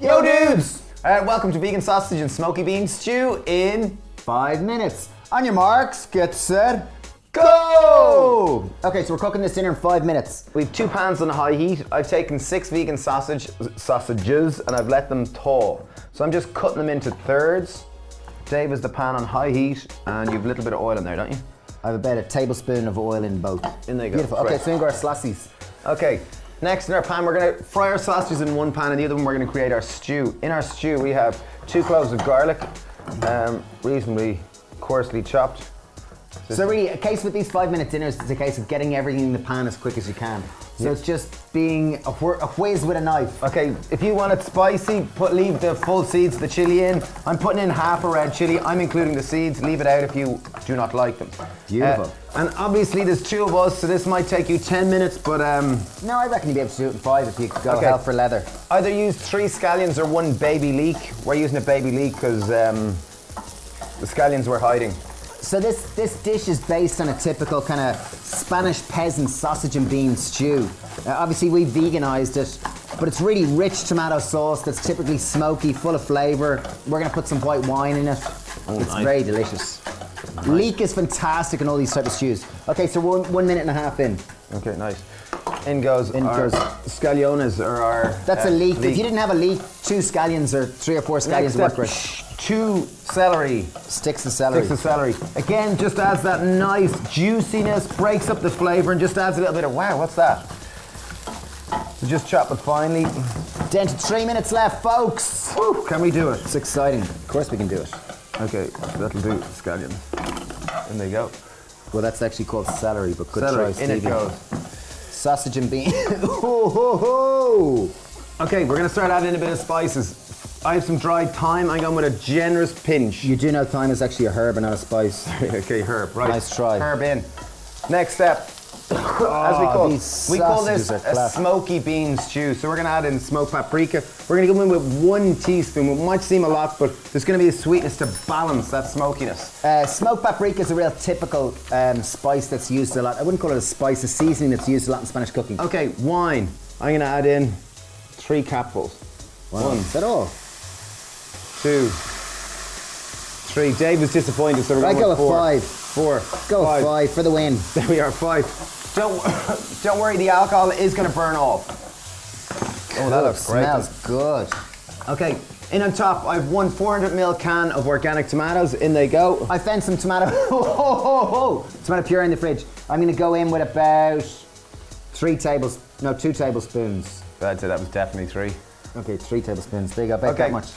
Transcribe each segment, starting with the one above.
Yo dudes! Welcome to Vegan Sausage and Smoky Bean Stew in 5 minutes. On your marks, get set, go! Okay, so we're cooking this dinner in 5 minutes. We have 2 pans on high heat. I've taken 6 vegan sausages and I've let them thaw. So I'm just cutting them into thirds. Dave has the pan on high heat and you've a little bit of oil in there, don't you? I have about a tablespoon of oil in both. In there you go. Beautiful. Okay, so in go our slassies. Okay, next in our pan, we're gonna fry our sausages in one pan and the other one we're gonna create our stew. In our stew, we have 2 cloves of garlic, reasonably coarsely chopped. So really, a case with these 5 minute dinners is a case of getting everything in the pan as quick as you can. So it's just being a whiz with a knife. Okay, if you want it spicy, leave the full seeds of the chili in. I'm putting in half a red chili. I'm including the seeds. Leave it out if you do not like them. Beautiful. And obviously there's 2 of us, so this might take you 10 minutes, but no, I reckon you'd be able to do it in 5 if you go hell for leather. Either use 3 scallions or 1 baby leek. We're using a baby leek because the scallions were hiding. So this dish is based on a typical kind of Spanish peasant sausage and bean stew. Obviously we veganized it, but it's really rich tomato sauce that's typically smoky, full of flavor. We're gonna put some white wine in it. It's nice. very delicious. Nice. Leek is fantastic in all these type of stews. Okay, so we're 1 minute and a half in. Okay, nice. In goes our scalliones or our... That's a leek. If you didn't have a leek, 2 scallions or 3 or 4 scallions work great. 2 celery. Sticks of celery. Sticks of celery. Again, just adds that nice juiciness, breaks up the flavor and just adds a little bit of, wow, what's that? So just chop it finely. Down to 3 minutes left, folks. Woo, can we do it? It's exciting. Of course we can do it. Okay, that'll do scallion. In they go. Well, that's actually called celery, but good celery, try, in it Stevie. goes. Sausage and bean. Ho, ho, ho. Okay, we're gonna start adding a bit of spices. I have some dried thyme. I'm going with a generous pinch. You do know thyme is actually a herb and not a spice. Okay, herb, right. Nice try. Herb in. Next step. As we call this a smoky bean stew. So we're gonna add in smoked paprika. We're gonna go in with 1 teaspoon. It might seem a lot, but there's gonna be a sweetness to balance that smokiness. Smoked paprika is a real typical spice that's used a lot. I wouldn't call it a spice, a seasoning that's used a lot in Spanish cooking. Okay, wine. I'm gonna add in 3 capfuls. Wow. 1. Is that all? 2, 3. Dave was disappointed, so we're going with 4. 5. 4. Go 5. 5 for the win. There we are, 5. Don't worry, the alcohol is going to burn off. Oh, that looks great. Smells good. Okay, in on top, I've 1 400ml can of organic tomatoes. In they go. I found some tomato. Tomato puree in the fridge. I'm going to go in with about 2 tablespoons. I'd say that was definitely 3. Okay, 3 tablespoons. There you go, about that much.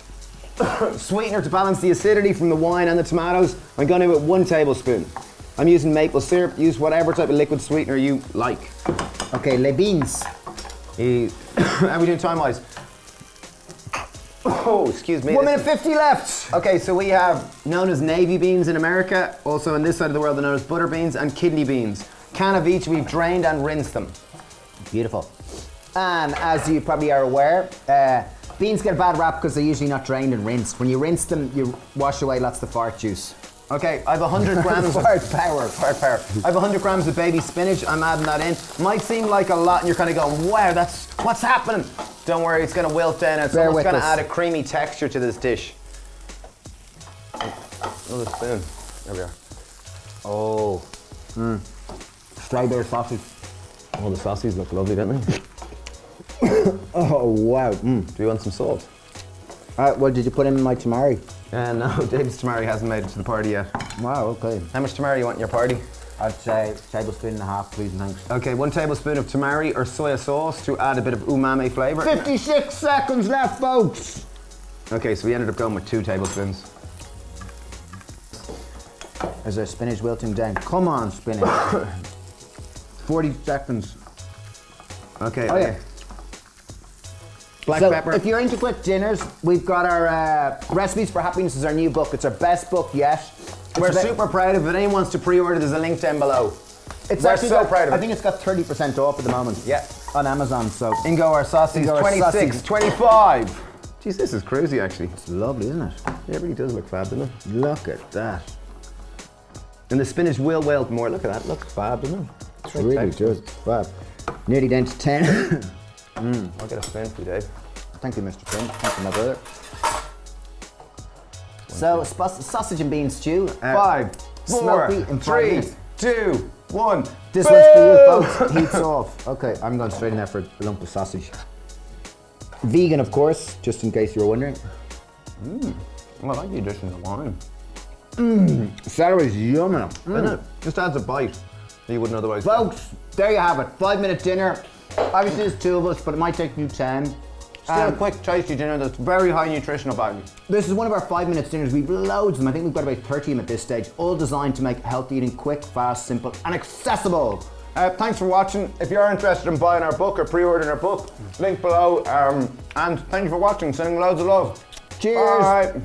Sweetener to balance the acidity from the wine and the tomatoes. I'm going in with 1 tablespoon. I'm using maple syrup. Use whatever type of liquid sweetener you like. Okay, les beans. How are we doing time-wise? Oh, excuse me. 1 minute 50 left. Okay, so we have known as navy beans in America. Also on this side of the world, they're known as butter beans and kidney beans. Can of each, we've drained and rinsed them. Beautiful. And as you probably are aware, beans get a bad rap because they're usually not drained and rinsed. When you rinse them, you wash away lots of the fart juice. Okay, I have 100 grams Fart power. I have 100 grams of baby spinach. I'm adding that in. Might seem like a lot and you're kind of going, wow, what's happening? Don't worry, it's going to wilt down and it's almost going to add a creamy texture to this dish. Another spoon. There we are. Oh. Strawberry sausage. Oh, the sausages look lovely, don't they? Oh, wow. Do you want some salt? Well, did you put in my tamari? No, Dave's tamari hasn't made it to the party yet. Wow, okay. How much tamari you want in your party? I'd say tablespoon and a half, please and thanks. Okay, 1 tablespoon of tamari or soya sauce to add a bit of umami flavour. 56 seconds left, folks. Okay, so we ended up going with 2 tablespoons. Is there spinach wilting down? Come on, spinach. 40 seconds. Okay. Oh, yeah. Black So pepper. if you're into quick dinners, we've got our Recipes for Happiness is our new book. It's our best book yet. We're super proud of it. If anyone wants to pre-order, there's a link down below. We're so proud of it. I think it's got 30% off at the moment. Yeah. On Amazon, so. In go our sausages, 26, 25. Jeez, this is crazy actually. It's lovely, isn't it? Yeah, it really does look fab, doesn't it? Look at that. And the spinach will wilt more. Look at that, looks fab, doesn't it? It's really just fab. Nearly down to 10. I'll get a spoon for you, Dave. Thank you, Mr. Prim. Thank you, my brother. So, sausage and bean stew. 5, 4, smoky in 5 3, minutes. 2, 1. This one's for you, folks. Heats off. Okay, I'm going straight in there for a lump of sausage. Vegan, of course, just in case you were wondering. I like the addition of wine. Celery's yummy. Isn't it? Just adds a bite that you wouldn't otherwise Folks, there you have it. 5-minute dinner. Obviously, there's 2 of us, but it might take you 10. Still a quick, tasty dinner that's very high nutritional value. This is one of our 5-minute dinners. We've loads of them. I think we've got about 30 of them at this stage, all designed to make healthy eating quick, fast, simple, and accessible. Thanks for watching. If you're interested in buying our book or pre-ordering our book, link below. And thank you for watching. Sending loads of love. Cheers. Bye.